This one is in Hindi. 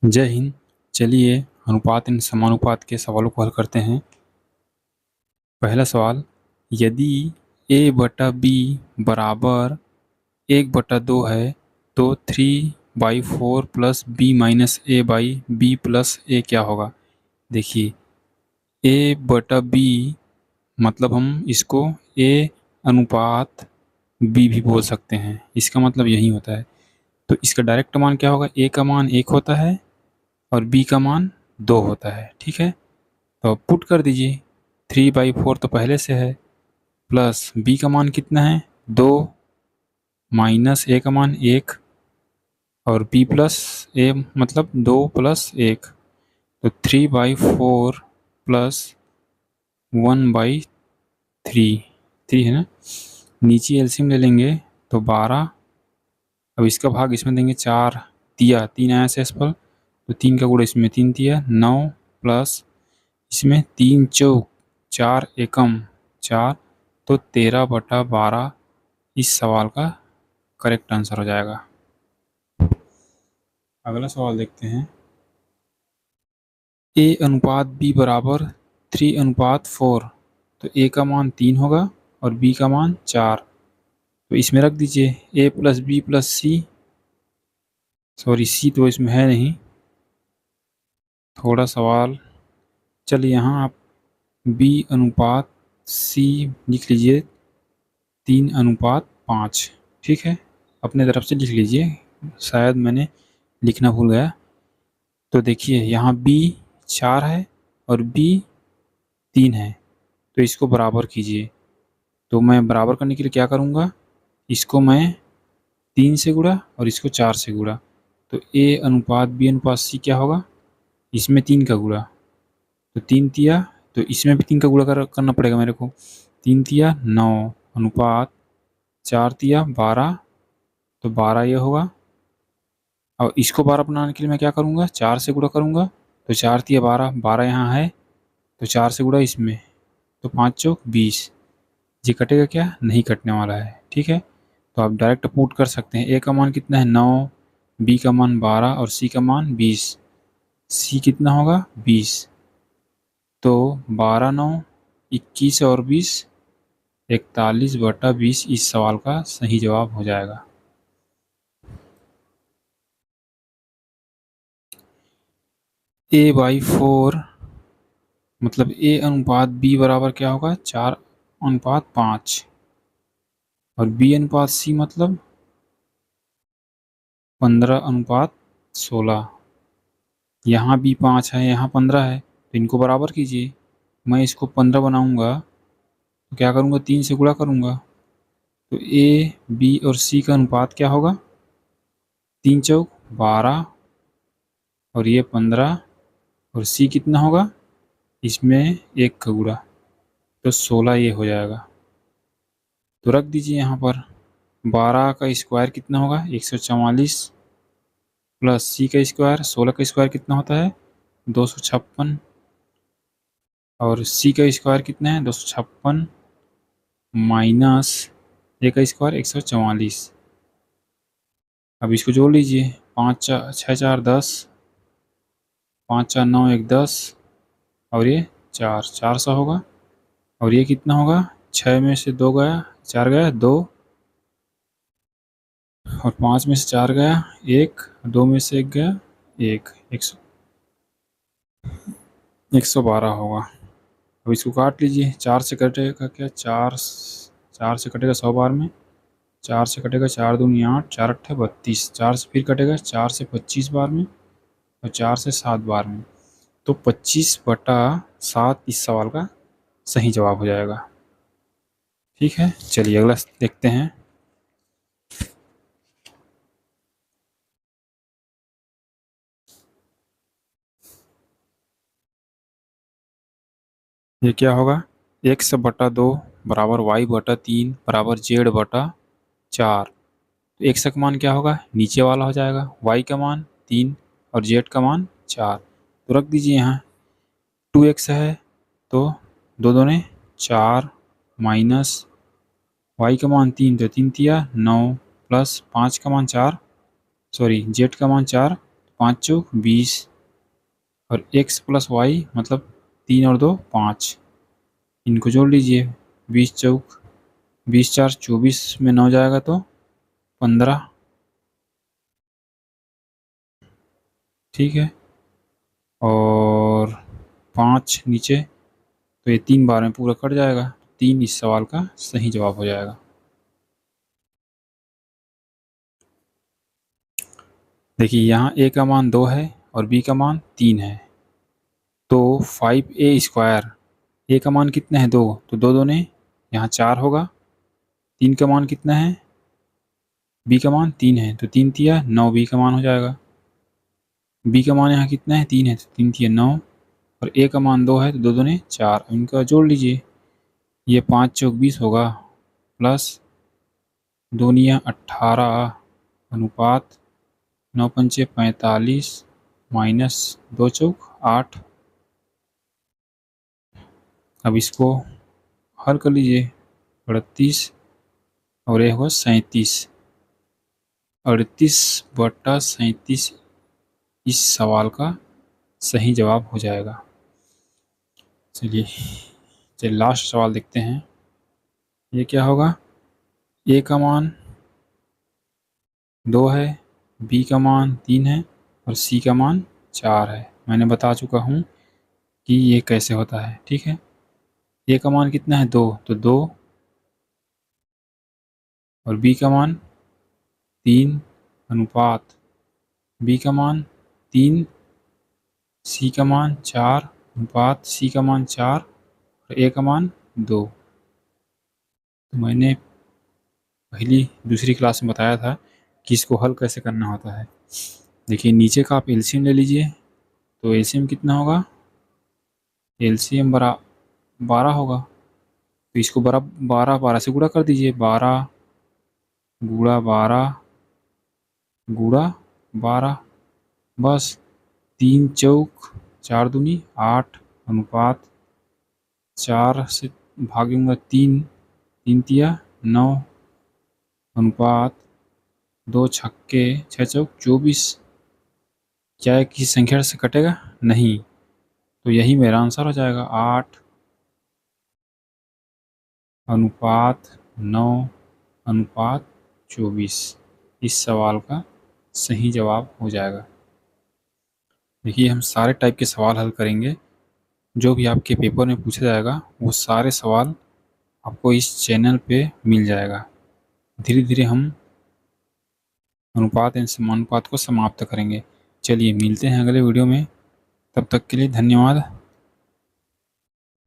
जय हिंद। चलिए अनुपात इन समानुपात के सवालों को हल करते हैं। पहला सवाल, यदि a बटा b बराबर 1/2 है तो 3/4 plus b minus a by b plus a क्या होगा। देखिए a बटा b मतलब हम इसको a अनुपात b भी बोल सकते हैं, इसका मतलब यही होता है। तो इसका डायरेक्ट मान क्या होगा, a का मान 1 होता है और b का मान 2 होता है। ठीक है, तो पुट कर दीजिए। 3/4 तो पहले से है, प्लस b का मान कितना है 2, माइनस a का मान 1 और b प्लस a मतलब 2 प्लस 1, तो 3/4 प्लस 1/3, 3 है ना। नीचे एलसीएम ले लेंगे तो 12। अब इसका भाग इसमें देंगे 4 तिया, 3 आया शेष पर, तो 3 का गुणा इसमें 3 तिया 9 प्लस इसमें 3 चौक 4 एकम 4, तो 13/12 इस सवाल का करेक्ट आंसर हो जाएगा। अगला सवाल देखते हैं। a अनुपात b बराबर 3:4, तो a का मान 3 होगा और b का मान 4, तो इसमें रख दीजिए a plus B plus C, sorry C तो इसमें है नहीं, थोड़ा सवाल। चलिए यहाँ आप b अनुपात c लिख लीजिए 3:5, ठीक है, अपने तरफ से लिख लीजिए, शायद मैंने लिखना भूल गया। तो देखिए यहाँ b 4 है और b 3 है, तो इसको बराबर कीजिए। तो मैं बराबर करने के लिए क्या करूँगा, इसको मैं 3 से गुणा और इसको 4 से गुणा, तो a अनुपात b अनुपात c क्या होगा, इसमें 3 का गुणा, तो 3 तिया, तो इसमें भी 3 का गुणा करना पड़ेगा मेरे को, 3 तिया 9 अनुपात 4 तिया 12, तो 12 ये होगा। और इसको 12 बनाने के लिए मैं क्या करूँगा, 4 से गुणा करूँगा, तो 4 तिया 12, 12 यहाँ है तो 4 से गुणा इसमें, तो 5 चौक 20, ये कटेगा क्या, नहीं कटने वाला है। ठीक है, तो आप डायरेक्ट पुट कर सकते हैं। ए का मान कितना है 9, बी का मान 12 और सी का मान 20, सी कितना होगा 20, तो 12 9 21 और 20 41/20 इस सवाल का सही जवाब हो जाएगा। a/4 मतलब a अनुपात b बराबर क्या होगा 4:5 और b अनुपात c मतलब 15:16। यहाँ भी 5 है, यहाँ 15 है, तो इनको बराबर कीजिए। मैं इसको 15 बनाऊँगा तो क्या करूँगा, 3 से गुणा करूँगा, तो ए बी और सी का अनुपात क्या होगा, 3 चौक 12 और ये 15 और सी कितना होगा, इसमें 1 का गुणा, तो 16 ये हो जाएगा। तो रख दीजिए यहाँ पर 12 का स्क्वायर कितना होगा 144 प्लस सी का स्क्वायर 16 का स्क्वायर कितना होता है 256 और सी का स्क्वायर कितना है 256 माइनस ए का स्क्वायर 144। अब इसको जोड़ लीजिए, 5 6 4 10, 5 4 9 1 10 और ये 400 होगा, और ये कितना होगा 6 में से 2 गया 4 गया 2 और 5 में से 4 गया 1, 2 में से 1 गया 1, 112 होगा। अब इसको काट लीजिए, 4 से कटेगा क्या, 4 से कटेगा 100 बार में, 4 से कटेगा 4 दूनी 8, 4 अट्ठे 32, 4 से फिर कटेगा 4 से 25 बार में और 4 से 7 बार में, तो 25/7 इस सवाल का सही जवाब हो जाएगा। ठीक है, चलिए अगला देखते हैं। ये क्या होगा, x/2 बराबर y/3 बराबर z/4। तो x का मान क्या होगा, नीचे वाला हो जाएगा, y का मान 3 और z का मान 4, तो रख दीजिए यहाँ 2x है तो 2 दूने 4 माइनस y का मान 3 तो 3 तिया 9 प्लस 5 का मान 4, सॉरी z का मान 4, 5 चौक 20 और x प्लस वाई मतलब 3 और 2 5, इनको जोड़ लीजिए। 20 चौक 20 4 24 में 9 जाएगा तो 15, ठीक है। और 5 नीचे, तो ये 3 बार में पूरा कट जाएगा। 3 इस सवाल का सही जवाब हो जाएगा। देखिए यहाँ a का मान 2 है और b का मान 3 है, तो 5a², a का मान कितना है 2, तो 2 दूने यहाँ 4 होगा। 3 का मान कितना है, b का मान 3 है, तो 3 तिया 9 b का मान हो जाएगा। b का मान यहाँ कितना है 3 है, तो 3 तिया 9, और a का मान 2 है, तो 2 दूने 4, इनका जोड़ लीजिए। ये 5 चौक 20 होगा, प्लस 2 निया 18 अनुपात 9 पंचे 45 माइनस 2 चौक 8। अब इसको हल कर लीजिए। 38 और ये होगा 37, 38/37 इस सवाल का सही जवाब हो जाएगा। चलिए लास्ट सवाल देखते हैं। ये क्या होगा, a का मान 2 है, b का मान 3 है और c का मान 4 है। मैंने बता चुका हूँ कि ये कैसे होता है, ठीक है। a का मान कितना है 2, तो 2, और b का मान 3 अनुपात b का मान 3, c का मान 4 अनुपात c का मान 4 और a का मान 2। तो मैंने पहली दूसरी क्लास में बताया था कि इसको हल कैसे करना होता है। देखिए नीचे का आप एलसीएम ले लीजिए, तो एलसीएम कितना होगा, एलसीएम बरा 12 होगा, तो इसको बरा 12 से गुणा कर दीजिए। 12 गुणा 12 गुणा 12, बस 3 चौक 4 दूनी 8 अनुपात 4 से भागूंगा 3, 3 तिया 9 अनुपात 2 छक्के 6 चौक 24। क्या है किसी संख्या से कटेगा नहीं, तो यही मेरा आंसर हो जाएगा। 8 अनुपात 9 अनुपात 24 इस सवाल का सही जवाब हो जाएगा। देखिए हम सारे टाइप के सवाल हल करेंगे, जो भी आपके पेपर में पूछा जाएगा वो सारे सवाल आपको इस चैनल पे मिल जाएगा। धीरे धीरे हम अनुपात एवं समानुपात को समाप्त करेंगे। चलिए मिलते हैं अगले वीडियो में, तब तक के लिए धन्यवाद।